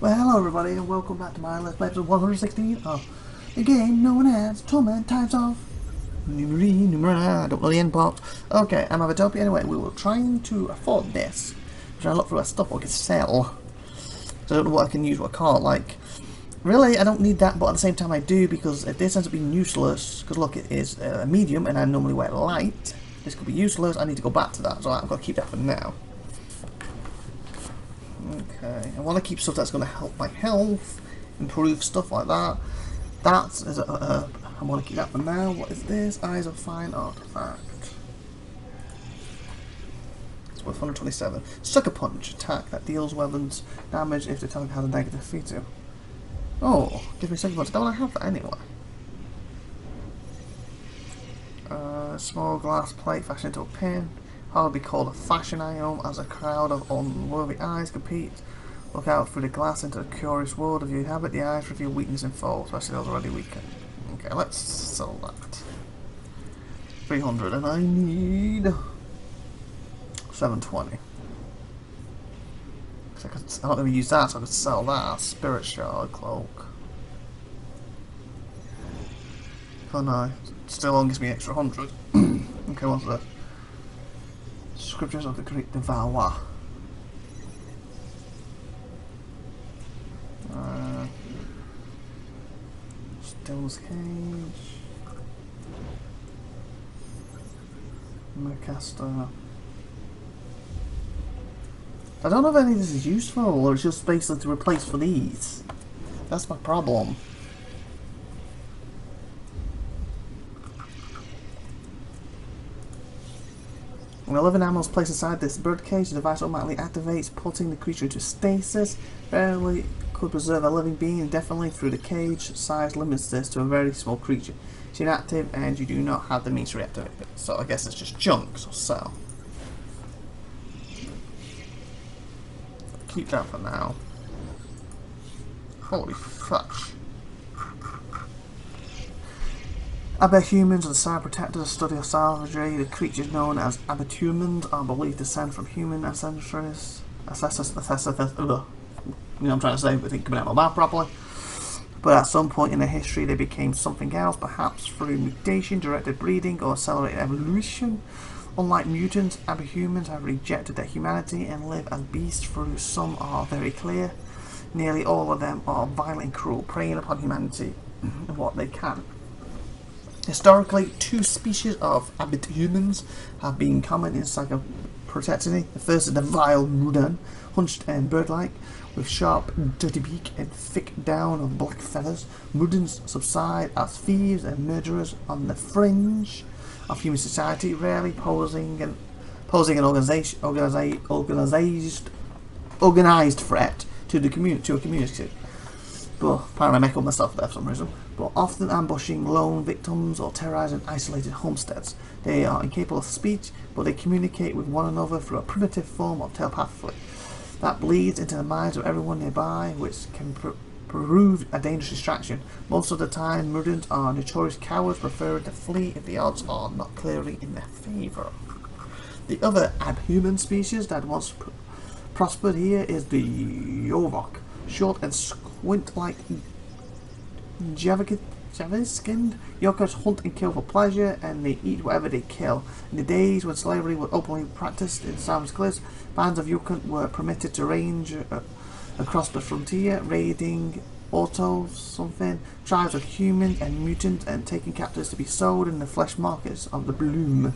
Well, hello everybody, and welcome back to my Let's Play episode 116 of the game known as Torment Tides of Numenera. I don't know the end part. Okay, I'm IVATOPIA. Anyway, we were trying to afford this. We're trying to look for stuff I can sell. So I don't know what I can use, what I can't. Like, really, I don't need that, but at the same time I do, because if this ends up being useless, because look, it is a medium, and I normally wear light, this could be useless, I need to go back to that, so I've got to keep that for now. Okay, I want to keep stuff that's going to help my health, improve stuff like that. I want to keep that for now. What is this? Eyes of Fine Artifact. It's worth 127. Sucker Punch. Attack that deals weapons damage if the target has a negative feature. Oh, give me Sucker Punch. Don't I have that anyway? Small glass plate fashioned into a pin. How would be called a fashion item as a crowd of unworthy eyes compete. Look out through the glass into the curious world of you inhabit. The eyes reveal weakness and fall, especially those already weakened. Okay, let's sell that. 300, and I need 720. I don't ever use that, so I could sell that. Spirit Shard Cloak. Oh no, still only gives me extra 100. Okay, what's this? Scriptures of the Great Devourer. Still's Cage. Mercaster. I don't know if any of this is useful, or it's just basically to replace for these. That's my problem. When a living animal is placed inside this bird cage, the device automatically activates, putting the creature into stasis. Barely could preserve a living being indefinitely through the cage. Size limits this to a very small creature. It's inactive and you do not have the means to reactivate it. So I guess it's just junk, so sell. Keep that for now. Holy fuck. Abahumans are the side protectors, a study of savagery. The creatures known as abahumans are believed to descend from human ancestors. You know what I'm trying to say, but I think coming out of my mouth properly. But at some point in their history they became something else, perhaps through mutation, directed breeding, or accelerated evolution. Unlike mutants, abahumans have rejected their humanity and live as beasts. Through some are very clear. Nearly all of them are violent and cruel, preying upon humanity and what they can. Historically, two species of abahumans have been common in psychoprotectiny. The first is the vile Mudan, hunched and bird-like, with sharp, dirty beak and thick down of black feathers. Mudans subside as thieves and murderers on the fringe of human society, rarely posing an organized threat to a community. But apparently I make up myself there for some reason. But often ambushing lone victims or terrorizing isolated homesteads. They are incapable of speech, but they communicate with one another through a primitive form of telepathy that bleeds into the minds of everyone nearby, which can prove a dangerous distraction. Most of the time, mutants are notorious cowards, preferring to flee if the odds are not clearly in their favour. The other abhuman species that once prospered here is the Yorvok. Short and squint-like Javis-skinned Yorkers hunt and kill for pleasure, and they eat whatever they kill. In the days when slavery was openly practiced in Savage Cliffs, bands of Yukon were permitted to range across the frontier, raiding tribes of humans and mutants, and taking captives to be sold in the flesh markets of the Bloom.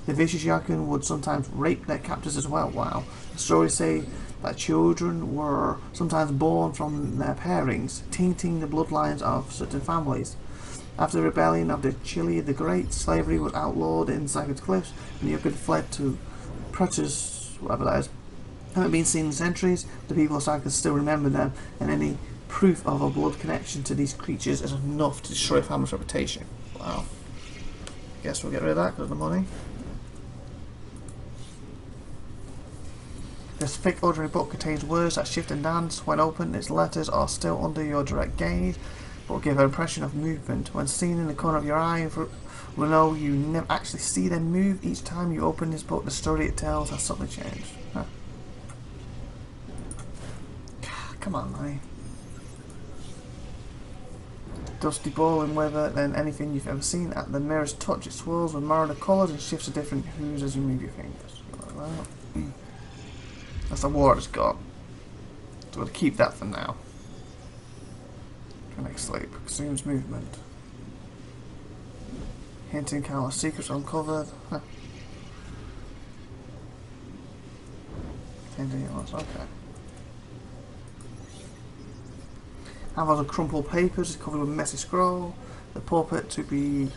The vicious Yukon would sometimes rape their captors as well. Wow. The stories say that children were sometimes born from their pairings, tainting the bloodlines of certain families. After the rebellion of the Chile the Great, slavery was outlawed in Savage Cliffs, and Yukon fled to Pretus, whatever that is. Haven't been seen in centuries. The people of Savage still remember them, and any proof of a blood connection to these creatures is enough to destroy a family's reputation. Wow. Guess we'll get rid of that because of the money. This thick, ordinary book contains words that shift and dance. When opened, its letters are still under your direct gaze, but will give an impression of movement. When seen in the corner of your eye, will know you never actually see them move. Each time you open this book, the story it tells has suddenly changed. Huh. come on, mate. Dusty boiling weather than anything you've ever seen. At the mirror's touch, it swirls with mariner colours and shifts to different hues as you move your fingers. Like that. That's the water it's got. So we'll keep that for now. Next sleep. Consumes movement. Hinting countless secrets uncovered. Huh. Okay. Handfuls of crumpled papers covered with messy scroll. The purport to be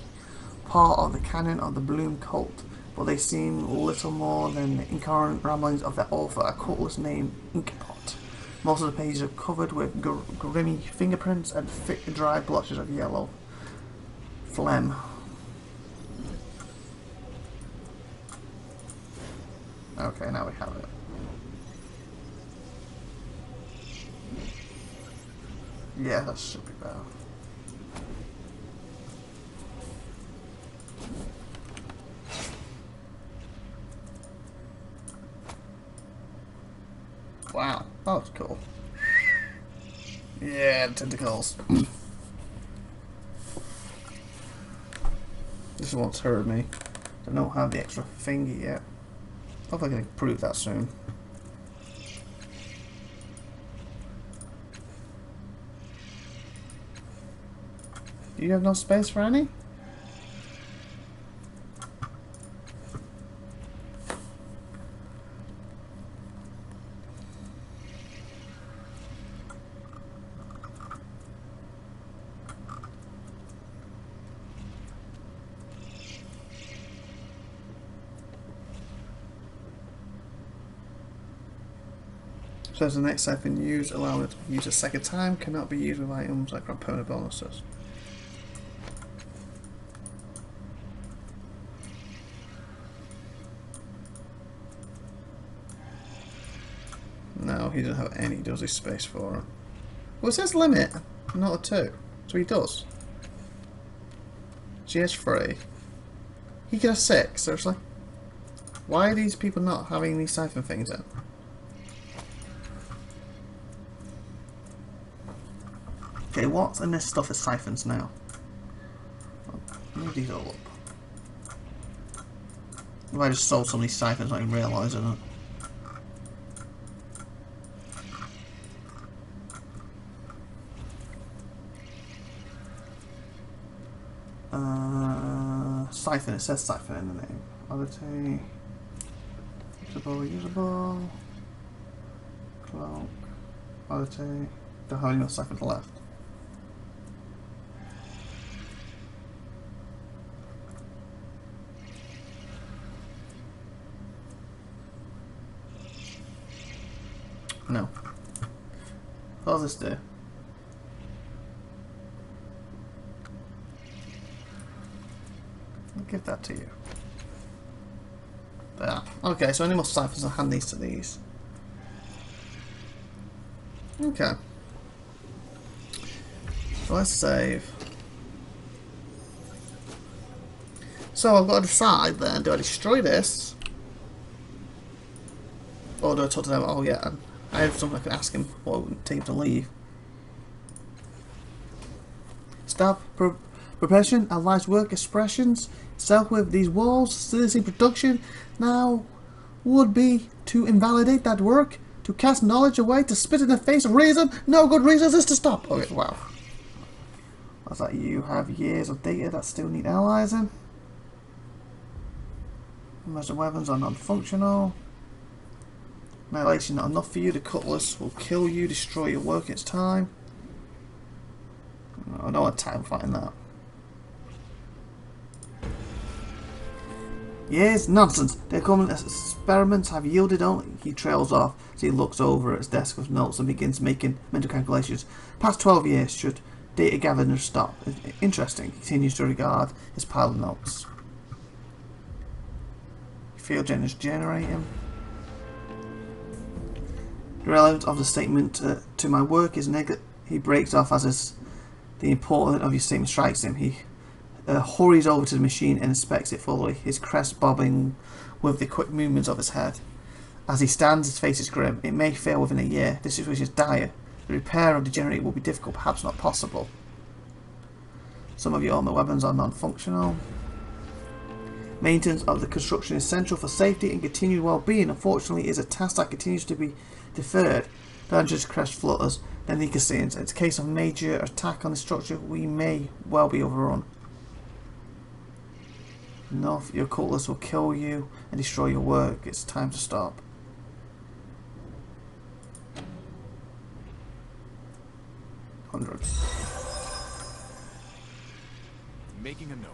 part of the canon of the Bloom cult, but they seem little more than the incoherent ramblings of their author, a cultist named Inkpot. Most of the pages are covered with grimy fingerprints and thick, dry blotches of yellow phlegm. Okay, now we have it. Yeah, that should be better. Wow, that was cool. Yeah, the tentacles. This is what's hurt me. I don't have the extra finger yet. Hope I can improve that soon. Do you have no space for any? Says the next siphon used, allowing it to be used a second time, cannot be used with items like component bonuses. No, he doesn't have any, does he? Space for it. Well, it says limit, not a 2. So he does. She has 3. He could have 6, seriously? Why are these people not having these siphon things in? Okay, what's in this stuff is siphons now? Move these all up. If I just sold some of these siphons, I didn't realise it. Siphon, it says siphon in the name. Oddity. Usable. Cloak. Oddity. Don't have any more siphons left. No. What does this do? I'll give that to you. There. Okay, so any more ciphers, I'll hand these to these. Okay. So let's save. So I've got to decide then, do I destroy this? Or do I talk to them? Oh yeah, I have something I can ask him what it would take to leave. Stop preparation of life's work expressions itself with these walls, citizen production now would be to invalidate that work, to cast knowledge away, to spit in the face of reason. No good reason is to stop. Okay, wow. That's like you have years of data that still need analyzing. Most of the weapons are non-functional. Annihilation not enough for you. The cutlass will kill you, destroy your work in its time. I don't have time fighting that. Yes, nonsense. The common experiments have yielded only. He trails off as he looks over at his desk with notes and begins making mental calculations. Past 12 years, should data gathering stop? Interesting. He continues to regard his pile of notes. Field generators generating. The relevance of the statement to my work is negative. He breaks off as the importance of your statement strikes him. He hurries over to the machine and inspects it fully, his crest bobbing with the quick movements of his head. As he stands, his face is grim. It may fail within a year. This situation is dire. The repair of the generator will be difficult, perhaps not possible. Some of your armor weapons are non-functional. Maintenance of the construction is essential for safety and continued well-being. Unfortunately, is a task that continues to be deferred. Dangerous crash flutters, then Nicosians. In case of major attack on the structure, we may well be overrun. No, your cultists will kill you and destroy your work. It's time to stop. Hundreds. Making a note.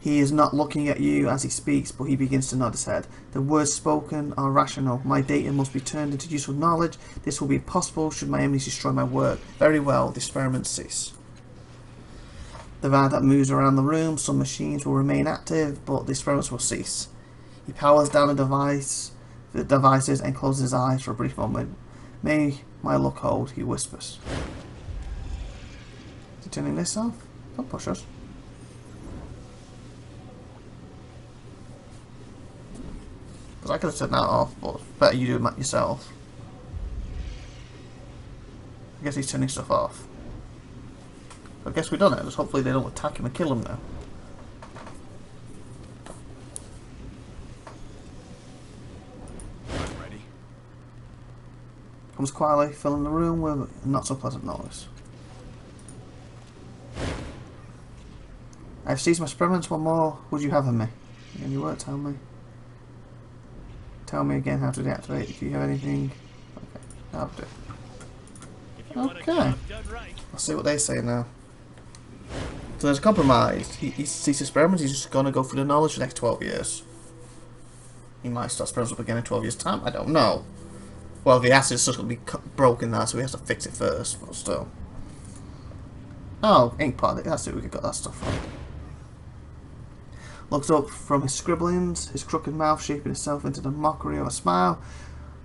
He is not looking at you as he speaks, but he begins to nod his head. The words spoken are rational. My data must be turned into useful knowledge. This will be possible should my enemies destroy my work. Very well, the experiments cease. The van that moves around the room, some machines will remain active, but the experiments will cease. He powers down the devices and closes his eyes for a brief moment. May my luck hold, he whispers. Is he turning this off? Don't push us. Because I could have turned that off, but it's better you do it yourself. I guess he's turning stuff off. I guess we've done it. Just hopefully they don't attack him and kill him now. Ready. Comes quietly, filling the room with a not so pleasant noise. I've seized my experiments. What more would you have of me? Any word, tell me. Tell me again how to deactivate. If you have anything. Okay, I'll do. Okay. Let's see what they say now. So there's a compromise. He sees experiments, he's just going to go through the knowledge for the next 12 years. He might start experiments up again in 12 years' time, I don't know. Well, the acid's just going to be broken now, so he has to fix it first, but still. Oh, ink pad, that's it, we got that stuff from. Looks up from his scribblings, his crooked mouth shaping itself into the mockery of a smile.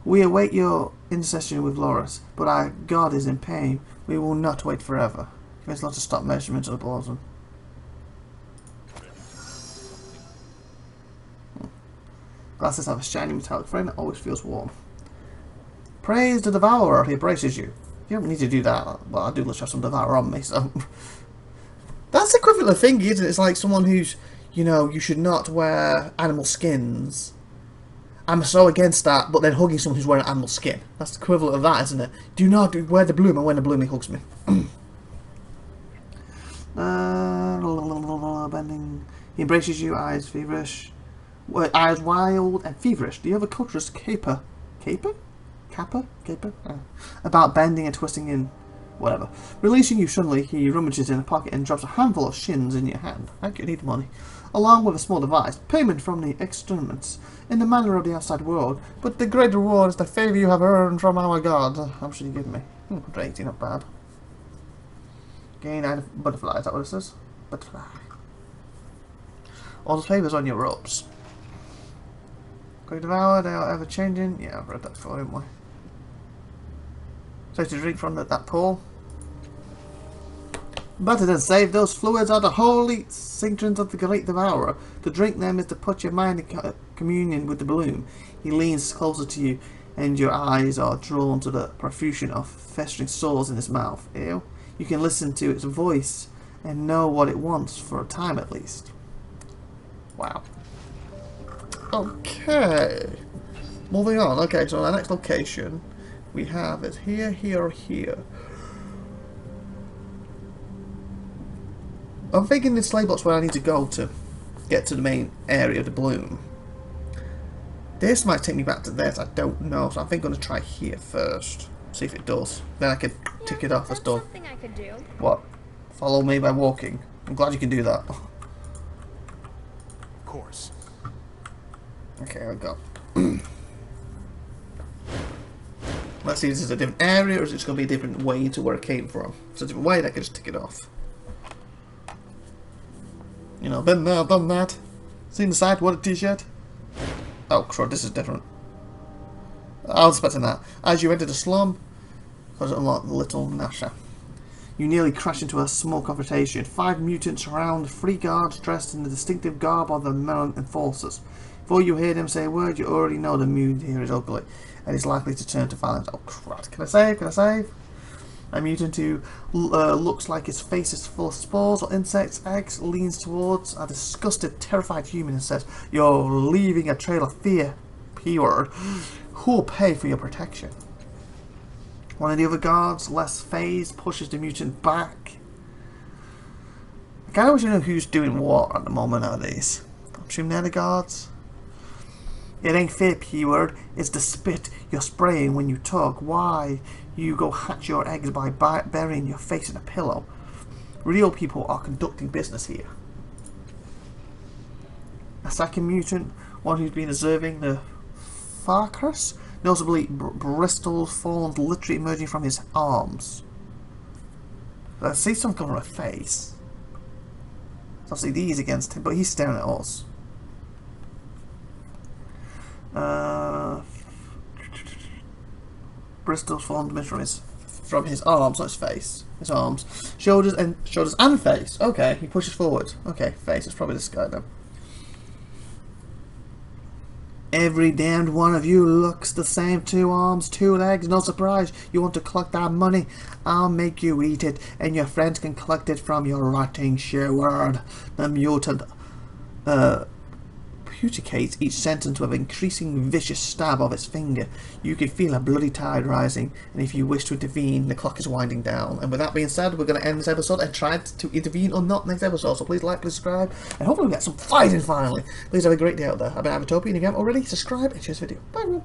We await your intercession with Loris, but our God is in pain. We will not wait forever. There's lots of stop measurements of the blossom. Glasses have a shiny metallic frame that always feels warm. Praise the Devourer, he embraces you. You don't need to do that. Well, I do literally have some Devourer on me, so... That's the equivalent of thing, isn't it? It's like someone who's, you know, you should not wear animal skins. I'm so against that, but then hugging someone who's wearing animal skin. That's the equivalent of that, isn't it? Do not wear the bloom, and when the bloom, he hugs me. Bending. He embraces you, eyes feverish. Eyes wild and feverish. Do you have a culturist caper? Caper? Kappa? Caper? About bending and twisting in. Whatever. Releasing you suddenly, he rummages in a pocket and drops a handful of shins in your hand. I could need money. Along with a small device. Payment from the experiments. In the manner of the outside world. But the great reward is the favour you have earned from our God. How much did you give me? 180, not bad. Gain item butterfly, is that what it says? Butterfly. All the favours on your ropes. Great Devour, they are ever changing. Yeah, I've read that before, didn't we? So to drink from that pool. Better than save, those fluids are the holy sanctions of the Great Devourer. To drink them is to put your mind in communion with the bloom. He leans closer to you, and your eyes are drawn to the profusion of festering sores in his mouth. Ew. You can listen to its voice and know what it wants for a time at least. Wow. Okay. Moving on. Okay, so our next location we have is here, here, or here. I'm thinking this sleigh boat's where I need to go to get to the main area of the bloom. This might take me back to this, I don't know, so I think I'm going to try here first. See if it does. Then I can tick it off as done. Something I could do. What? Follow me by walking. I'm glad you can do that. Of course. Okay, I go. Let's see if this is a different area or is it going to be a different way to where it came from. If it's a different way, then I can just tick it off. You know, been there, done that. Seen the site, what a t-shirt. Oh, crud, this is different. I was expecting that. As you enter the slum, because unlock the little Nasha. You nearly crash into a small confrontation. 5 mutants surround 3 guards dressed in the distinctive garb of the Melon enforcers. Before you hear them say a word, you already know the mood here is ugly, and is likely to turn to violence. Oh crap, can I save? Can I save? A mutant who looks like his face is full of spores or insects' eggs leans towards a disgusted, terrified human and says, "You're leaving a trail of fear, P-word. Who'll pay for your protection?" One of the other guards, less phased, pushes the mutant back. I kind of wish I know who's doing what at the moment nowadays. I'm assuming they're the guards. It ain't fair, P-word. It's the spit you're spraying when you tug. Why you go hatch your eggs by burying your face in a pillow? Real people are conducting business here. A second mutant, one who's been observing the Farkas, notably bristles formed literally emerging from his arms. I see some kind of a face. Obviously these against him, but he's staring at us. Bristles formed from his arms, not his face. His arms, shoulders and face. Okay, he pushes forward. Okay, face. It's probably this guy then. Every damned one of you looks the same. 2 arms, 2 legs. No surprise. You want to collect that money? I'll make you eat it, and your friends can collect it from your rotting sheward. The mutant puticates each sentence with an increasing vicious stab of its finger. You can feel a bloody tide rising, and if you wish to intervene, the clock is winding down. And with that being said, we're going to end this episode and try to intervene or not next episode. So please like, please subscribe, and hopefully we get some fighting finally. Please have a great day out there. I've been IVATOPIA, and if you haven't already, subscribe and share this video. Bye everyone.